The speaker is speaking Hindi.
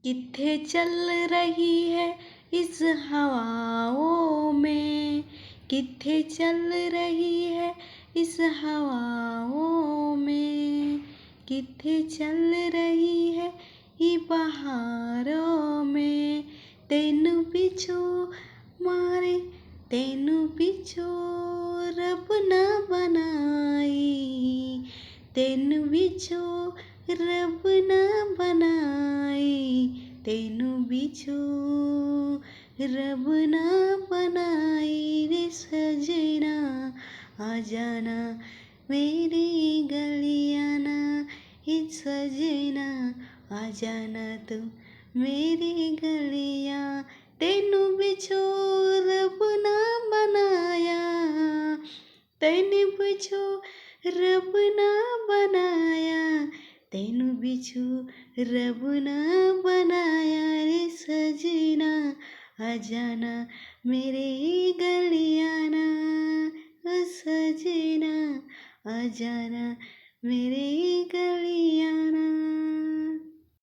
कित्थे चल रही है इस हवाओं में, कित्थे चल रही है इस हवाओं में, कित्थे चल रही है ये बहारों में। तेनू पिछो मारे तेनू पिछो रब ना बनाई, तेनू पिछो रब ना बनाई, तेनू बिछो रब ना बनाई रे सजना। आ जाना मेरी गलियाना, हे सजना आ जाना तू मेरी गलियां। तेनू बिछो रब ना बनाया, तेनू बिछो रब ना बनाया, तेनू बिछो रब ना बनाया रे सजना। आ जाना मेरे गलियाना, ओ सजना आ जाना मेरे गलियाना।